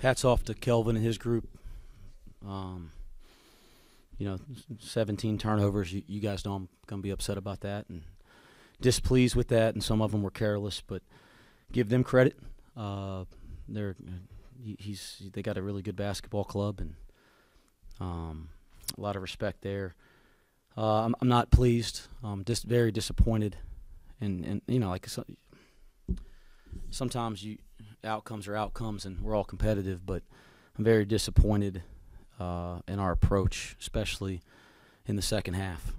hats off to Kelvin and his group. 17 turnovers. You guys know I'm going to be upset about that and displeased with that, and some of them were careless, but give them credit. They got a really good basketball club, and a lot of respect there. I'm not pleased. I'm just very disappointed, and sometimes outcomes are outcomes, and we're all competitive, but I'm very disappointed in our approach, especially in the second half.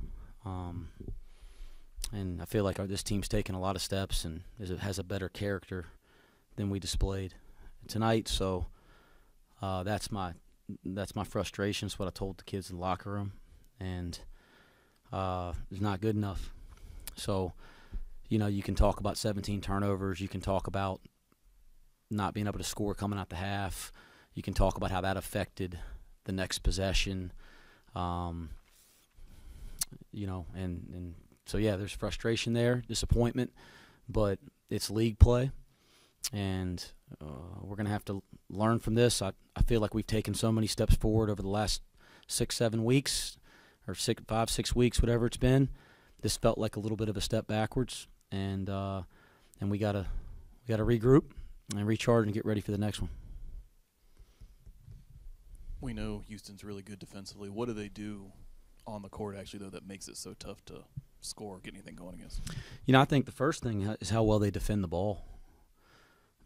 And I feel like this team's taken a lot of steps and has a better character than we displayed tonight. So that's my frustration. It's what I told the kids in the locker room, and it's not good enough. So, you can talk about 17 turnovers. You can talk about not being able to score coming out the half. You can talk about how that affected the next possession. So, yeah, there's frustration there, disappointment, but it's league play, and we're going to have to learn from this. I feel like we've taken so many steps forward over the last 6-7 weeks, or 5-6 weeks, whatever it's been. This felt like a little bit of a step backwards, and we gotta regroup and recharge and get ready for the next one. We know Houston's really good defensively. What do they do on the court, actually, though, that makes it so tough to score or get anything going against? I think the first thing is how well they defend the ball.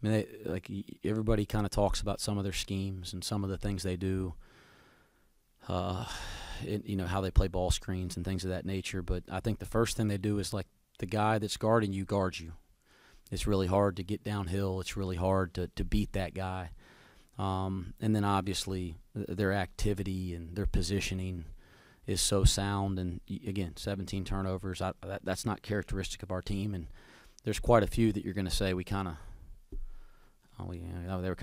I mean, everybody kind of talks about some of their schemes and some of the things they do, how they play ball screens and things of that nature. But I think the first thing they do is, like, the guy that's guarding you guards you. It's really hard to get downhill. It's really hard to beat that guy. And then, obviously, their activity and their positioning is so sound. And, again, 17 turnovers, that's not characteristic of our team. And there's quite a few that you're going to say they were kind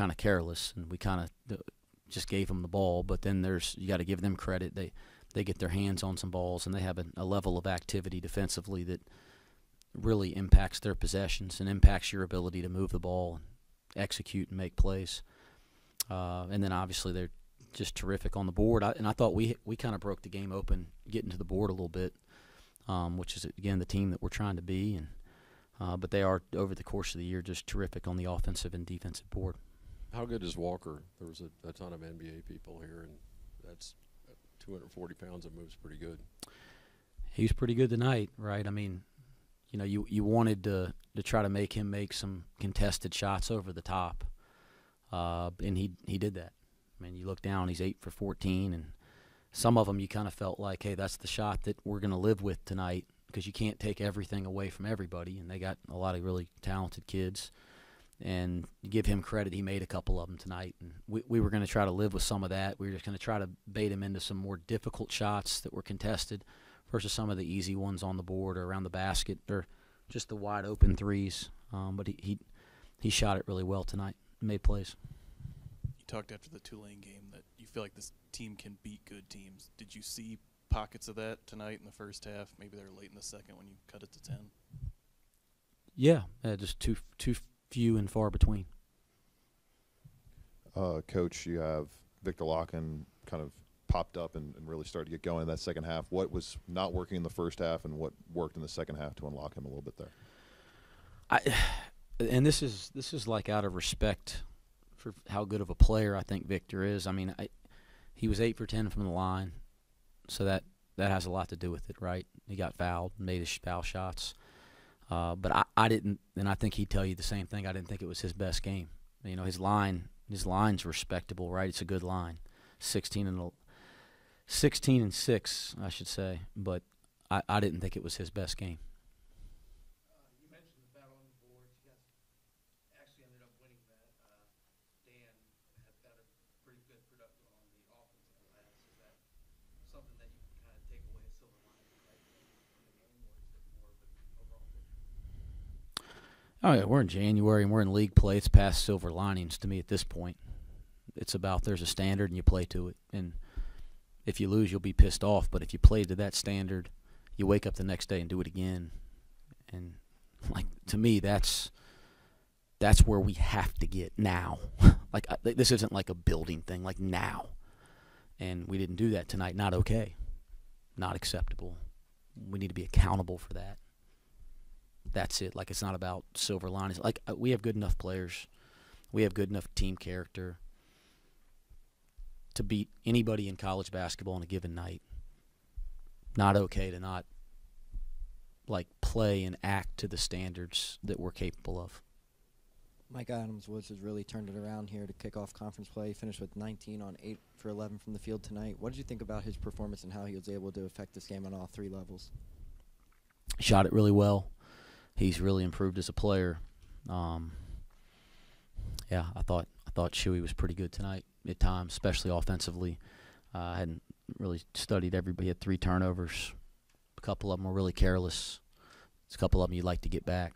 of careless, and we kind of just gave them the ball. But then you got to give them credit. They get their hands on some balls, and they have a level of activity defensively that really impacts their possessions and impacts your ability to move the ball and execute and make plays. And then, obviously, they're just terrific on the board. I thought we kind of broke the game open getting to the board a little bit, which is, again, the team that we're trying to be. But they are, over the course of the year, just terrific on the offensive and defensive board. How good is Walker? There was a ton of NBA people here, and that's 240 pounds. It moves pretty good. He was pretty good tonight, right? I mean, you wanted to try to make him make some contested shots over the top, and he did that. I mean, you look down, he's 8 for 14, and some of them you kind of felt like, hey, that's the shot that we're going to live with tonight, because you can't take everything away from everybody, and they got a lot of really talented kids. And you give him credit, he made a couple of them tonight. And we were going to try to live with some of that. We were just going to try to bait him into some more difficult shots that were contested versus some of the easy ones on the board or around the basket or just the wide open threes. But he shot it really well tonight, made plays. You talked after the Tulane game that you feel like this team can beat good teams. Did you see pockets of that tonight in the first half? Maybe they're late in the second when you cut it to 10. Yeah, just too few and far between. Coach, you have Viktor Lakhin kind of popped up and really started to get going in that second half. What was not working in the first half, and what worked in the second half to unlock him a little bit there? And this is like out of respect for how good of a player I think Viktor is. I mean, he was 8 for 10 from the line, so that has a lot to do with it, right? He got fouled, made his foul shots. But I didn't, and I think he'd tell you the same thing. I didn't think it was his best game. His line's respectable, right? It's a good line, 16 and 6, I should say. But I didn't think it was his best game. You mentioned the battle on the boards. You guys actually ended up winning that. Dan had got a pretty good production on the offensive glass. Is that something that you can kind of take away a silver lining from the game, or is it more of an overall picture? Oh, yeah, we're in January and we're in league play. It's past silver linings to me at this point. It's about there's a standard and you play to it. And if you lose, you'll be pissed off. But if you play to that standard, you wake up the next day and do it again. And, like, to me, that's where we have to get now. Like this isn't like a building thing. Like now, and we didn't do that tonight. Not okay. Not acceptable. We need to be accountable for that. That's it. Like, it's not about silver linings. Like, we have good enough players. We have good enough team character to beat anybody in college basketball on a given night. Not okay to not, like, play and act to the standards that we're capable of. Mike Adams-Woods has really turned it around here to kick off conference play. He finished with 19 on 8 for 11 from the field tonight. What did you think about his performance and how he was able to affect this game on all three levels? Shot it really well. He's really improved as a player. Yeah, I thought Shuey was pretty good tonight at times, especially offensively. I hadn't really studied everybody. He had 3 turnovers. A couple of them were really careless. There's a couple of them you'd like to get back.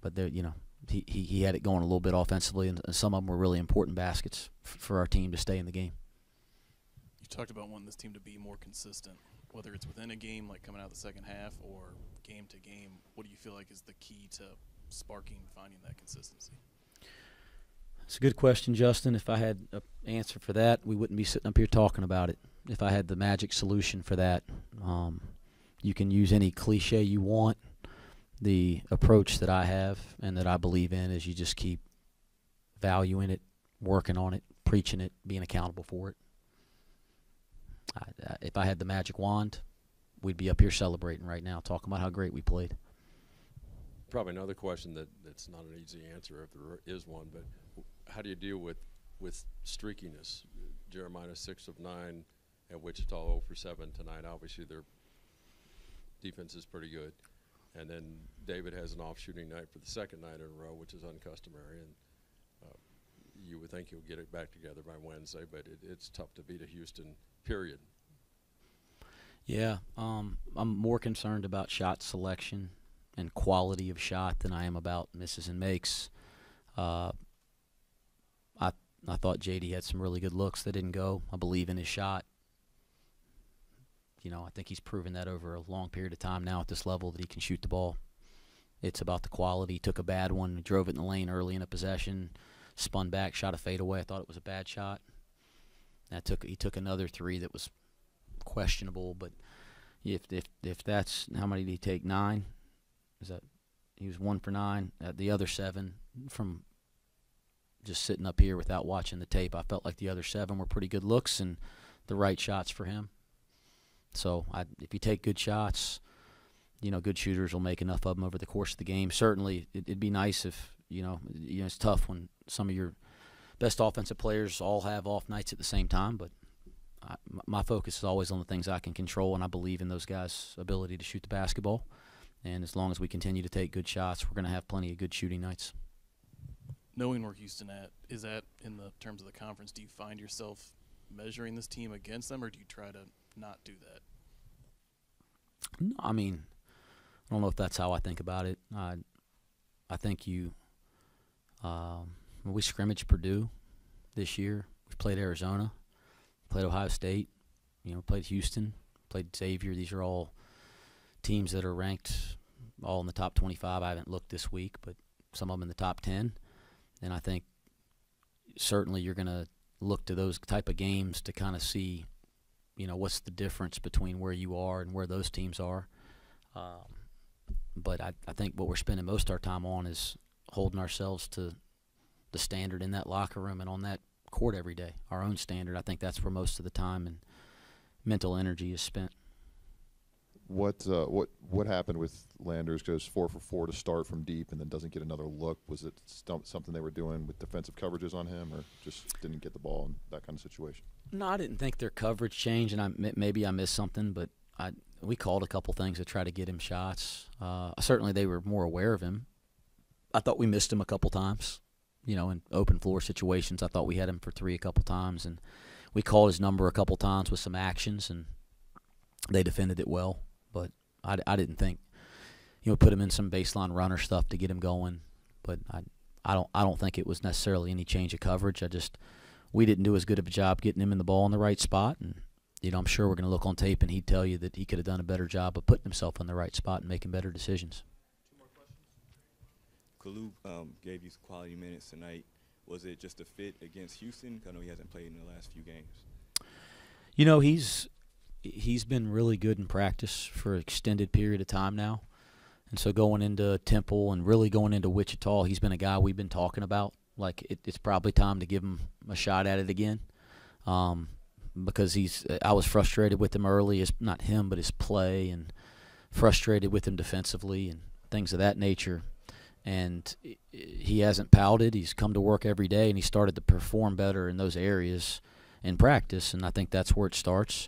But there, he had it going a little bit offensively, and some of them were really important baskets for our team to stay in the game. You talked about wanting this team to be more consistent, whether it's within a game, like coming out of the second half, or game to game. What do you feel like is the key to sparking, finding that consistency? It's a good question, Justin. If I had an answer for that, we wouldn't be sitting up here talking about it. If I had the magic solution for that, you can use any cliche you want. The approach that I have and that I believe in is you just keep valuing it, working on it, preaching it, being accountable for it. If I had the magic wand, we'd be up here celebrating right now, talking about how great we played. Probably another question that's not an easy answer if there is one, but how do you deal with streakiness? Jeremiah 6 of 9 at Wichita 0 for 7 tonight. Obviously their defense is pretty good. And then David has an off-shooting night for the second night in a row, which is uncustomary. And you would think he'll get it back together by Wednesday, but it's tough to beat a Houston, period. Yeah, I'm more concerned about shot selection and quality of shot than I am about misses and makes. I thought JD had some really good looks that didn't go. I believe in his shot. I think he's proven that over a long period of time now at this level that he can shoot the ball. It's about the quality. He took a bad one, he drove it in the lane early in a possession, spun back, shot a fadeaway. I thought it was a bad shot. And he took another 3 that was questionable, but if that's how many did he take? 9? He was 1 for 9. The other 7 from just sitting up here without watching the tape, I felt like the other 7 were pretty good looks and the right shots for him. So if you take good shots, good shooters will make enough of them over the course of the game. Certainly, it'd be nice if, it's tough when some of your best offensive players all have off nights at the same time, but my focus is always on the things I can control, and I believe in those guys' ability to shoot the basketball. And as long as we continue to take good shots, we're going to have plenty of good shooting nights. Knowing where Houston is at in the terms of the conference, do you find yourself measuring this team against them, or do you try to not do that? No, I don't know if that's how I think about it. I think we scrimmaged Purdue this year. We played Arizona, played Ohio State, played Houston, played Xavier. These are all teams that are ranked all in the top 25. I haven't looked this week, but some of them in the top 10. And I think certainly you're going to look to those type of games to kind of see, what's the difference between where you are and where those teams are. But I think what we're spending most of our time on is holding ourselves to the standard in that locker room and on that court every day, our own standard. I think that's where most of the time and mental energy is spent. What happened with Landers? Goes 4 for 4 to start from deep and then doesn't get another look. Was it something they were doing with defensive coverages on him, or just didn't get the ball in that kind of situation? No, I didn't think their coverage changed, and maybe I missed something, but we called a couple things to try to get him shots. Certainly they were more aware of him. I thought we missed him a couple times, in open floor situations. I thought we had him for 3 a couple times, and we called his number a couple times with some actions, and they defended it well. But I didn't think, put him in some baseline runner stuff to get him going. But I don't think it was necessarily any change of coverage. We didn't do as good of a job getting him in the ball in the right spot. And, I'm sure we're going to look on tape and he'd tell you that he could have done a better job of putting himself in the right spot and making better decisions. 2 more questions. Kalu gave you some quality minutes tonight. Was it just a fit against Houston? I know he hasn't played in the last few games. You know, he's been really good in practice for an extended period of time now. And so going into Temple and really going into Wichita, he's been a guy we've been talking about. Like, it's probably time to give him a shot at it again. Because I was frustrated with him early, not him, but his play, and frustrated with him defensively and things of that nature. And he hasn't pouted. He's come to work every day, and he started to perform better in those areas in practice, and I think that's where it starts.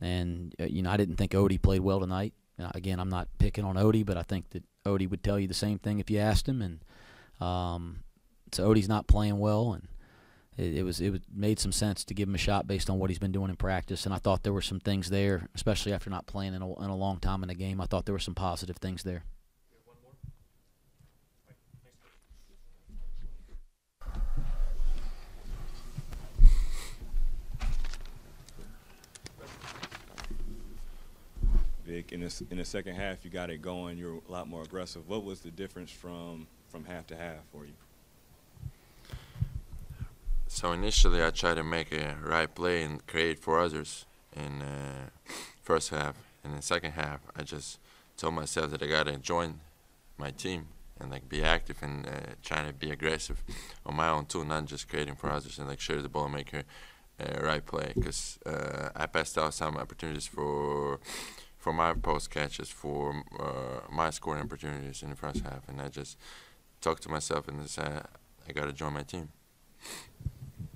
And, I didn't think Odie played well tonight. Again, I'm not picking on Odie, but I think that Odie would tell you the same thing if you asked him. And so Odie's not playing well, and it made some sense to give him a shot based on what he's been doing in practice. And I thought there were some things there, especially after not playing in a long time in the game. I thought there were some positive things there. Vic, in the second half, you got it going. You're a lot more aggressive. What was the difference from half to half for you? So initially, I tried to make a right play and create for others in first half. And in the second half, I just told myself that I got to join my team and be active and trying to be aggressive on my own too, not just creating for others and share the ball and make a right play. Because I passed out some opportunities for my post catches, for my scoring opportunities in the first half, and I just talked to myself and said, I got to join my team.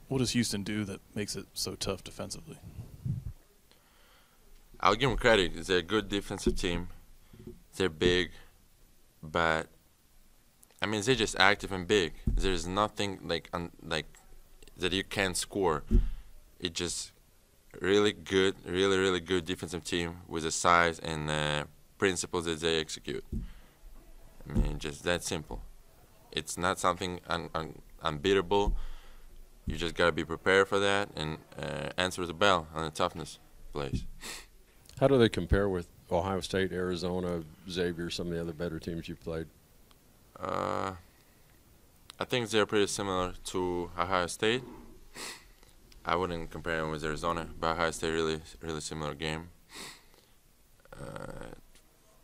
What does Houston do that makes it so tough defensively? I'll give them credit. They're a good defensive team. They're big, but they're just active and big. There's nothing like that you can't score. It just really good, really good defensive team with the size and principles that they execute. Just that simple. It's not something unbeatable. You just got to be prepared for that and answer the bell on the toughness plays. How do they compare with Ohio State, Arizona, Xavier, some of the other better teams you've played? I think they're pretty similar to Ohio State. I wouldn't compare them with Arizona, but Ohio State really similar game.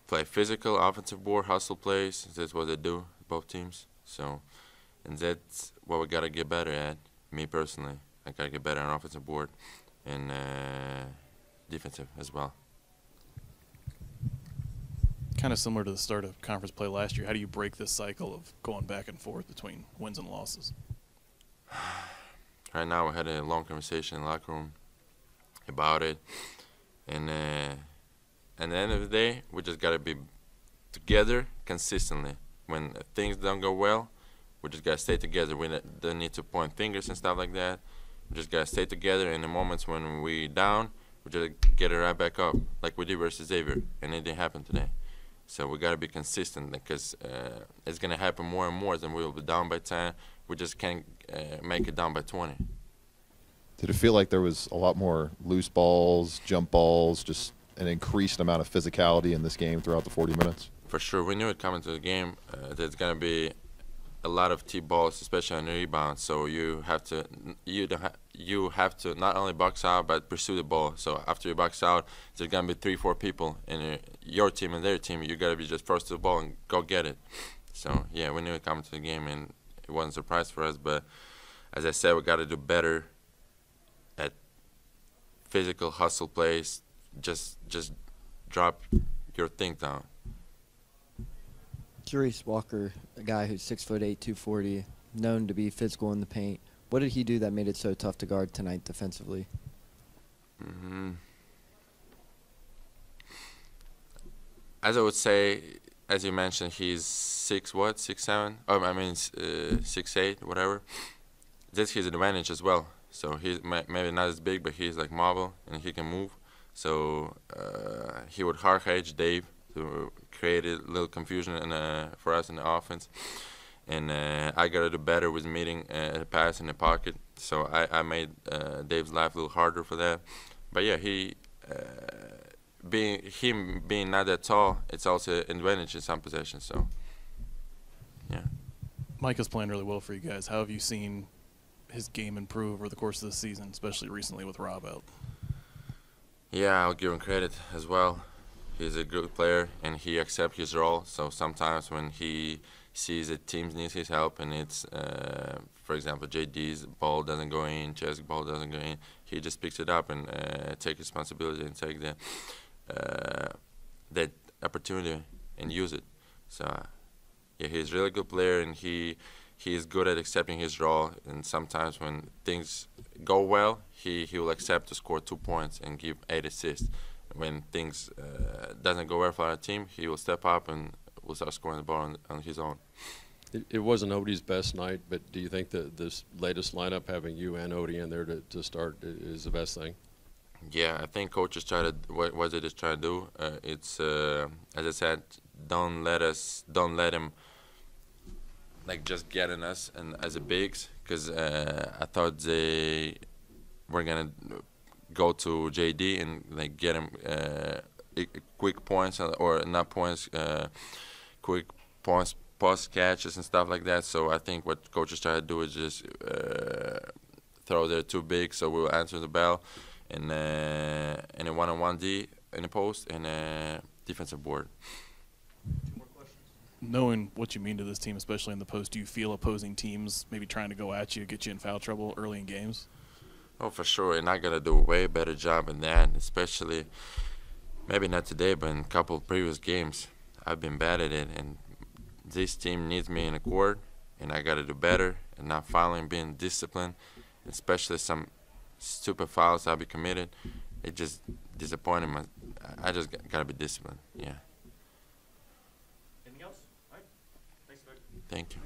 Play physical, offensive board, hustle plays. That's what they do, both teams. So, and that's what we got to get better at. Me personally, I got to get better on offensive board and defensive as well. Kind of similar to the start of conference play last year. How do you break this cycle of going back and forth between wins and losses? Right now, we had a long conversation in the locker room about it, and at the end of the day, we just got to be together consistently. When things don't go well, we just got to stay together. We don't need to point fingers and stuff like that. We just got to stay together. In the moments when we down, we just get it right back up, like we did versus Xavier, and it didn't happen today. So we got to be consistent because it's going to happen more and more. Then we will be down by 10. We just can't make it down by 20. Did it feel like there was a lot more loose balls, jump balls, just an increased amount of physicality in this game throughout the 40 minutes? For sure. We knew it coming to the game. There's going to be a lot of T balls, especially on the rebound. So you have to not only box out but pursue the ball. So after you box out, there's gonna be 3-4 people in your team and their team. You gotta be just first to the ball and go get it. So yeah, we knew it coming to the game, and it wasn't a surprise for us. But as I said, we gotta do better at physical hustle plays. Just drop your thing down. Jarice Walker, a guy who's 6'8", 240, known to be physical in the paint. What did he do that made it so tough to guard tonight defensively? As I would say, as you mentioned, he's 6'7"? 6'8", whatever. That's his advantage as well. So he's maybe not as big, but he's mobile and he can move. So he would hard hedge Dave to create a little confusion for us in the offense. And I got to do better with meeting the pass in the pocket. So I made Dave's life a little harder for that. But yeah, being not that tall, it's also an advantage in some possessions. So yeah. Micah's playing really well for you guys. How have you seen his game improve over the course of the season, especially recently with Rob out? Yeah, I'll give him credit as well. He's a good player and he accepts his role. So sometimes when he sees that teams needs his help and it's, for example, JD's ball doesn't go in, Ches's ball doesn't go in, he just picks it up and take responsibility and take that opportunity and use it. So yeah, he's a really good player and he is good at accepting his role. And sometimes when things go well, he will accept to score 2 points and give 8 assists. When things doesn't go well for our team, he will step up and will start scoring the ball on his own. It wasn't Odie's best night, but do you think that this latest lineup, having you and Odie in there to start, is the best thing? Yeah, I think coaches try to what they just try to do. It's as I said, don't let him like just get in us and as a bigs, because I thought they were gonna go to JD and like get him quick points or not points, quick points, post catches and stuff like that. So I think what coaches try to do is just throw their 2 big, so we'll answer the bell, and a one-on-one D in the post and a defensive board. Knowing what you mean to this team, especially in the post, do you feel opposing teams maybe trying to go at you, get you in foul trouble early in games? Oh, for sure, and I gotta do a way better job than that, especially maybe not today, but in a couple of previous games. I've been bad at it, and this team needs me in the court, and I gotta do better and not fouling, being disciplined, especially some stupid fouls I'll be committed. It just disappointed me. I just gotta be disciplined. Yeah. Anything else? All right. Thanks, Vic. Thank you.